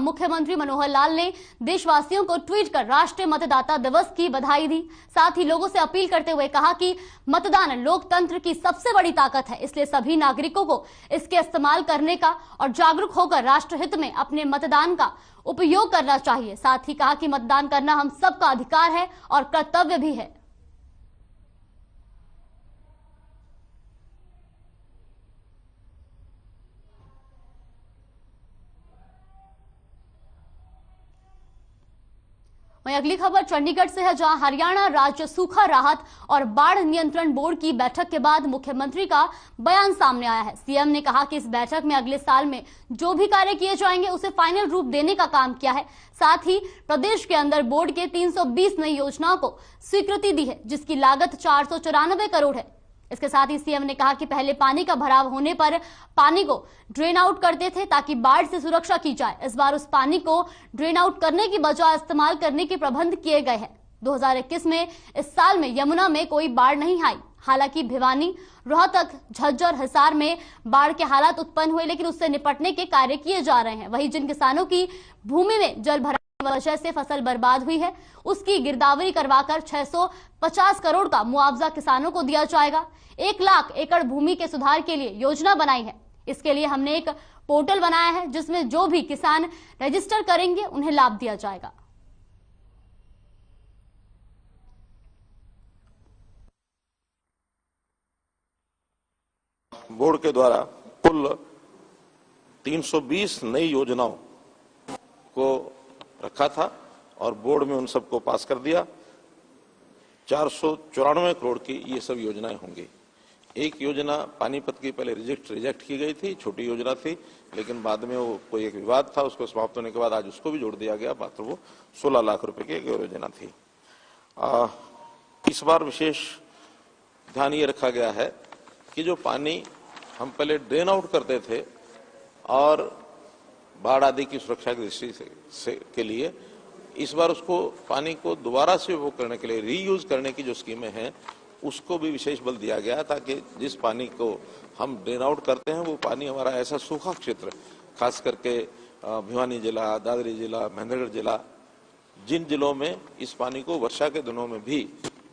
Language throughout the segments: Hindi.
मुख्यमंत्री मनोहर लाल ने देशवासियों को ट्वीट कर राष्ट्रीय मतदाता दिवस की बधाई दी। साथ ही लोगों से अपील करते हुए कहा कि मतदान लोकतंत्र की सबसे बड़ी ताकत है, इसलिए सभी नागरिकों को इसके इस्तेमाल करने का और जागरूक होकर राष्ट्रहित में अपने मतदान का उपयोग करना चाहिए। साथ ही कहा कि मतदान करना हम सबका अधिकार है और कर्तव्य भी है। वहीं अगली खबर चंडीगढ़ से है, जहां हरियाणा राज्य सूखा राहत और बाढ़ नियंत्रण बोर्ड की बैठक के बाद मुख्यमंत्री का बयान सामने आया है। सीएम ने कहा कि इस बैठक में अगले साल में जो भी कार्य किए जाएंगे उसे फाइनल रूप देने का काम किया है। साथ ही प्रदेश के अंदर बोर्ड के 320 नई योजनाओं को स्वीकृति दी है, जिसकी लागत 494 करोड़ है। इसके साथ ही सीएम ने कहा कि पहले पानी का भराव होने पर पानी को ड्रेन आउट करते थे ताकि बाढ़ से सुरक्षा की जाए। इस बार उस पानी को ड्रेन आउट करने की बजाय इस्तेमाल करने के प्रबंध किए गए हैं। 2021 में इस साल में यमुना में कोई बाढ़ नहीं आई। हालांकि भिवानी, रोहतक, झज्जर, हिसार में बाढ़ के हालात उत्पन्न हुए, लेकिन उससे निपटने के कार्य किए जा रहे हैं। वहीं जिन किसानों की भूमि में जल भराव वजह से फसल बर्बाद हुई है, उसकी गिरदावरी करवाकर 650 करोड़ का मुआवजा किसानों को दिया जाएगा। 1 लाख एकड़ भूमि के सुधार के लिए योजना बनाई है। इसके लिए हमने एक पोर्टल बनाया है, जिसमें जो भी किसान रजिस्टर करेंगे उन्हें लाभ दिया जाएगा। बोर्ड के द्वारा कुल 320 नई योजनाओं को रखा था और बोर्ड में उन सबको पास कर दिया। 494 करोड़ की ये सब योजनाएं होंगी। एक योजना पानीपत की पहले रिजेक्ट की गई थी, छोटी योजना थी, लेकिन बाद में वो कोई एक विवाद था, उसको समाप्त होने के बाद आज उसको भी जोड़ दिया गया। मात्र वो 16 लाख रुपए की एक योजना थी। इस बार विशेष ध्यान ये रखा गया है कि जो पानी हम पहले ड्रेन आउट करते थे और बाढ़ आदि की सुरक्षा की दृष्टि के लिए, इस बार उसको पानी को दोबारा से उपयोग करने के लिए रीयूज करने की जो स्कीमें हैं उसको भी विशेष बल दिया गया, ताकि जिस पानी को हम ड्रेन आउट करते हैं वो पानी हमारा ऐसा सूखा क्षेत्र, खास करके भिवानी जिला, दादरी जिला, महेंद्रगढ़ जिला, जिन जिलों में इस पानी को वर्षा के दिनों में भी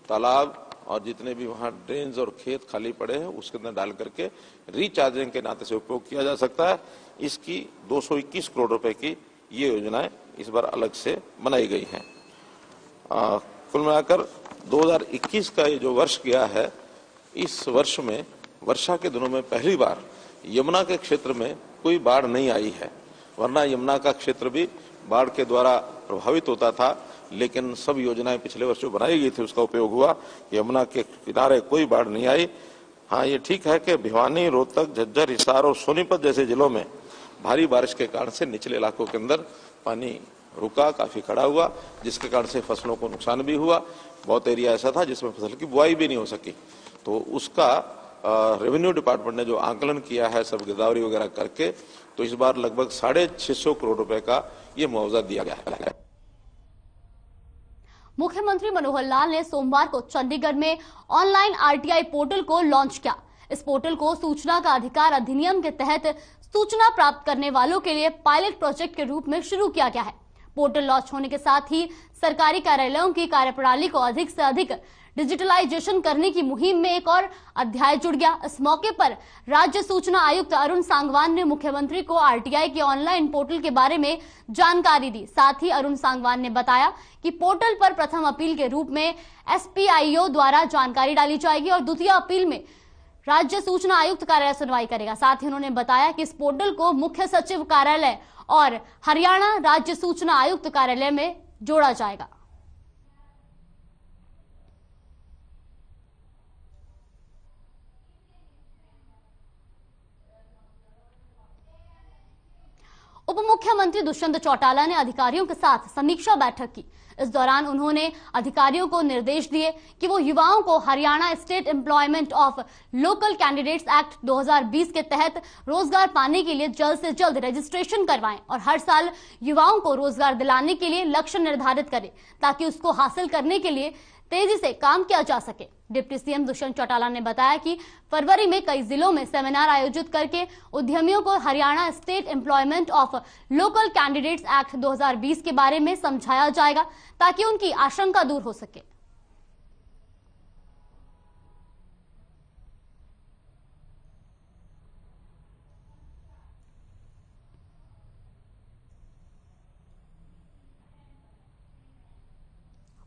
तालाब और जितने भी वहां ड्रेन्स और खेत खाली पड़े हैं उसके अंदर डाल करके रिचार्जिंग के नाते से उपयोग किया जा सकता है। इसकी 221 करोड़ रुपए की ये योजनाएं इस बार अलग से बनाई गई हैं। कुल मिलाकर 2021 का ये जो वर्ष गया है, इस वर्ष में वर्षा के दिनों में पहली बार यमुना के क्षेत्र में कोई बाढ़ नहीं आई है, वरना यमुना का क्षेत्र भी बाढ़ के द्वारा प्रभावित होता था, लेकिन सब योजनाएं पिछले वर्ष जो बनाई गई थी उसका उपयोग हुआ। यमुना के किनारे कोई बाढ़ नहीं आई। हाँ, ये ठीक है कि भिवानी, रोहतक, झज्जर, हिसार और सोनीपत जैसे जिलों में भारी बारिश के कारण से निचले इलाकों के अंदर पानी रुका, काफी खड़ा हुआ, जिसके कारण से फसलों को नुकसान भी हुआ। बहुत एरिया ऐसा था जिसमें फसल की बुआई भी नहीं हो सकी, तो उसका रेवेन्यू डिपार्टमेंट ने जो आंकलन किया है सब गिरदावरी वगैरह करके, तो इस बार लगभग 650 करोड़ रुपए का ये मुआवजा दिया गया है। मुख्यमंत्री मनोहर लाल ने सोमवार को चंडीगढ़ में ऑनलाइन आरटीआई पोर्टल को लॉन्च किया। इस पोर्टल को सूचना का अधिकार अधिनियम के तहत सूचना प्राप्त करने वालों के लिए पायलट प्रोजेक्ट के रूप में शुरू किया गया है। पोर्टल लॉन्च होने के साथ ही सरकारी कार्यालयों की कार्यप्रणाली को अधिक से अधिक डिजिटलाइजेशन करने की मुहिम में एक और अध्याय जुड़ गया। इस मौके पर राज्य सूचना आयुक्त अरुण सांगवान ने मुख्यमंत्री को आरटीआई के ऑनलाइन पोर्टल के बारे में जानकारी दी। साथ ही अरुण सांगवान ने बताया कि पोर्टल पर प्रथम अपील के रूप में एसपीआईओ द्वारा जानकारी डाली जाएगी और द्वितीय अपील में राज्य सूचना आयुक्त कार्यालय सुनवाई करेगा। साथ ही उन्होंने बताया कि इस पोर्टल को मुख्य सचिव कार्यालय और हरियाणा राज्य सूचना आयुक्त कार्यालय में जोड़ा जाएगा। उप मुख्यमंत्री दुष्यंत चौटाला ने अधिकारियों के साथ समीक्षा बैठक की। इस दौरान उन्होंने अधिकारियों को निर्देश दिए कि वो युवाओं को Haryana state employment of local candidates act 2020 के तहत रोजगार पाने के लिए जल्द से जल्द रजिस्ट्रेशन करवाएं और हर साल युवाओं को रोजगार दिलाने के लिए लक्ष्य निर्धारित करें, ताकि उसको हासिल करने के लिए तेजी से काम किया जा सके। डिप्टी सीएम दुष्यंत चौटाला ने बताया कि फरवरी में कई जिलों में सेमिनार आयोजित करके उद्यमियों को Haryana state employment of local candidates act 2020 के बारे में समझाया जाएगा ताकि उनकी आशंका दूर हो सके।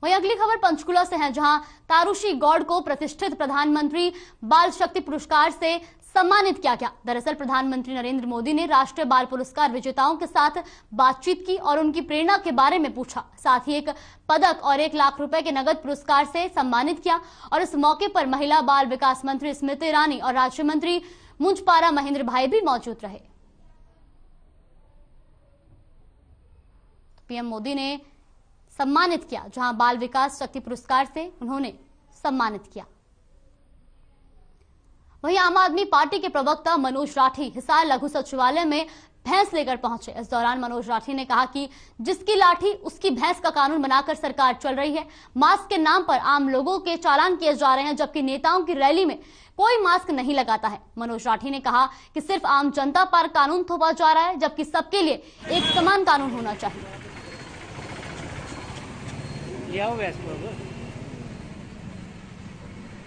वहीं अगली खबर पंचकुला से है, जहां तारुषी गौड़ को प्रतिष्ठित प्रधानमंत्री बाल शक्ति पुरस्कार से सम्मानित किया गया। दरअसल प्रधानमंत्री नरेंद्र मोदी ने राष्ट्रीय बाल पुरस्कार विजेताओं के साथ बातचीत की और उनकी प्रेरणा के बारे में पूछा। साथ ही एक पदक और 1 लाख रुपए के नगद पुरस्कार से सम्मानित किया। और इस मौके पर महिला बाल विकास मंत्री स्मृति ईरानी और राज्य मंत्री मुंजपारा महेंद्र भाई भी मौजूद रहे। पीएम मोदी ने सम्मानित किया, जहां बाल विकास शक्ति पुरस्कार से उन्होंने सम्मानित किया। वहीं आम आदमी पार्टी के प्रवक्ता मनोज राठी हिसार लघु सचिवालय में भैंस लेकर पहुंचे। इस दौरान मनोज राठी ने कहा कि जिसकी लाठी उसकी भैंस का कानून बनाकर सरकार चल रही है। मास्क के नाम पर आम लोगों के चालान किए जा रहे हैं, जबकि नेताओं की रैली में कोई मास्क नहीं लगाता है। मनोज राठी ने कहा कि सिर्फ आम जनता पर कानून थोपा जा रहा है, जबकि सबके लिए एक समान कानून होना चाहिए।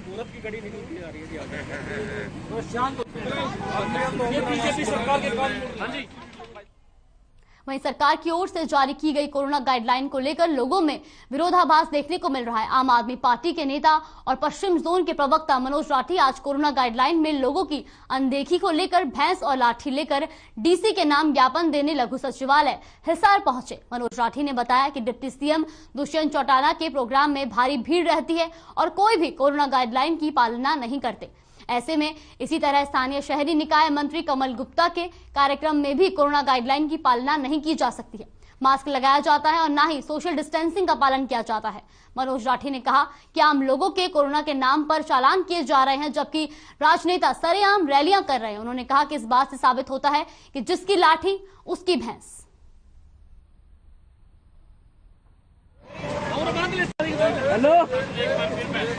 पूरब की कड़ी निकलती जा रही है तो शांत ये बीजेपी सरकार के काम। हाँ जी। वहीं सरकार की ओर से जारी की गई कोरोना गाइडलाइन को लेकर लोगों में विरोधाभास देखने को मिल रहा है। आम आदमी पार्टी के नेता और पश्चिम जोन के प्रवक्ता मनोज राठी आज कोरोना गाइडलाइन में लोगों की अनदेखी को लेकर भैंस और लाठी लेकर डीसी के नाम ज्ञापन देने लघु सचिवालय हिसार पहुंचे। मनोज राठी ने बताया कि डिप्टी सीएम दुष्यंत चौटाला के प्रोग्राम में भारी भीड़ रहती है और कोई भी कोरोना गाइडलाइन की पालना नहीं करते। ऐसे में इसी तरह स्थानीय शहरी निकाय मंत्री कमल गुप्ता के कार्यक्रम में भी कोरोना गाइडलाइन की पालना नहीं की जा सकती है। मास्क लगाया जाता है और ना ही सोशल डिस्टेंसिंग का पालन किया जाता है। मनोज राठी ने कहा कि आम लोगों के कोरोना के नाम पर चालान किए जा रहे हैं, जबकि राजनेता सरेआम रैलियां कर रहे हैं। उन्होंने कहा कि इस बात से साबित होता है कि जिसकी लाठी उसकी भैंस। हेलो,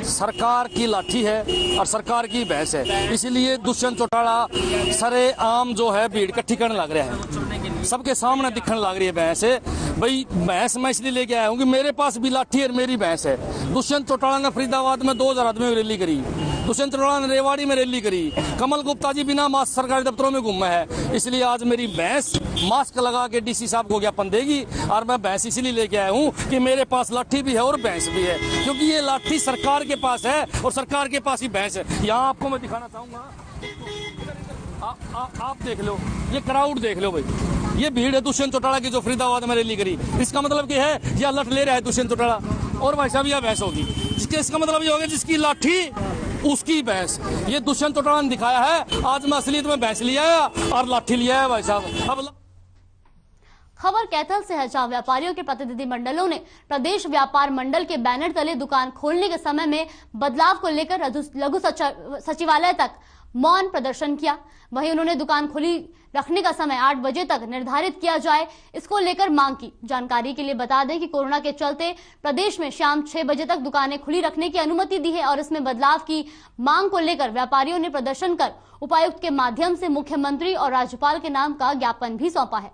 सरकार की लाठी है और सरकार की भैंस है, इसीलिए दुष्यंत चौटाला सरे आम जो है भीड़ इकट्ठी करने लग रहा है। सबके सामने दिखने लग रही है भैंस है। भाई भैंस मैं इसलिए लेके आया हूँ कि मेरे पास भी लाठी है और मेरी भैंस है। दुष्यंत चौटाला ने फरीदाबाद में 2000 आदमी में रैली करी, दुष्यंत चौटाला ने रेवाड़ी में रैली करी, कमल गुप्ता जी बिना मास्क सरकारी दफ्तरों में घूमे है। इसलिए आज मेरी भैंस मास्क लगा के डीसी साहब को ज्ञापन देगी। और मैं भैंस इसलिए लेके आया हूँ कि मेरे पास लाठी भी है और भैंस भी है, क्योंकि ये लाठी सरकार के पास है और सरकार के पास ही भैंस है। यहाँ आपको मैं दिखाना चाहूंगा, आप देख लो, ये क्राउड देख लो भाई, ये भीड़ है दुष्यंत चौटाला की जो फरीदाबाद में रैली करी। इसका मतलब क्या है, यह लठ ले रहा है दुष्यंत चौटाला और भाई साहब यह भैंस होगी। इसका मतलब ये होगा जिसकी लाठी उसकी भैंस। ये दुष्यंत चौटाला ने दिखाया है। आज मैं असलियत में भैंस लिया है और लाठी लिया है भाई साहब। अब खबर कैथल से है, जहां व्यापारियों के प्रतिनिधि मंडलों ने प्रदेश व्यापार मंडल के बैनर तले दुकान खोलने के समय में बदलाव को लेकर लघु सचिवालय तक मौन प्रदर्शन किया। वहीं उन्होंने दुकान खुली रखने का समय 8 बजे तक निर्धारित किया जाए, इसको लेकर मांग की। जानकारी के लिए बता दें कि कोरोना के चलते प्रदेश में शाम 6 बजे तक दुकानें खुली रखने की अनुमति दी है और इसमें बदलाव की मांग को लेकर व्यापारियों ने प्रदर्शन कर उपायुक्त के माध्यम से मुख्यमंत्री और राज्यपाल के नाम का ज्ञापन भी सौंपा है।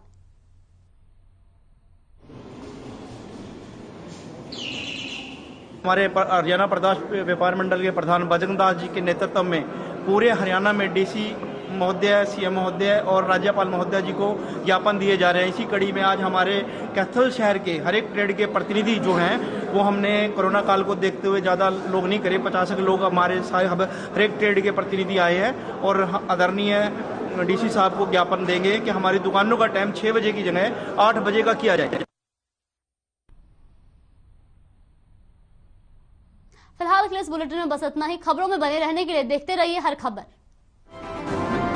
हमारे हरियाणा प्रदेश व्यापार मंडल के प्रधान बजरंग दास जी के नेतृत्व में पूरे हरियाणा में डीसी महोदय, सीएम महोदय और राज्यपाल महोदय जी को ज्ञापन दिए जा रहे हैं। इसी कड़ी में आज हमारे कैथल शहर के हर एक ट्रेड के प्रतिनिधि जो हैं वो हमने कोरोना काल को देखते हुए ज़्यादा लोग नहीं करे, 50 लोग हमारे हर एक ट्रेड के प्रतिनिधि आए हैं और आदरणीय डीसी साहब को ज्ञापन देंगे कि हमारी दुकानों का टाइम 6 बजे की जगह 8 बजे का किया जाए। फिलहाल के लिए इस बुलेटिन में बस इतना ही। खबरों में बने रहने के लिए देखते रहिए हर खबर।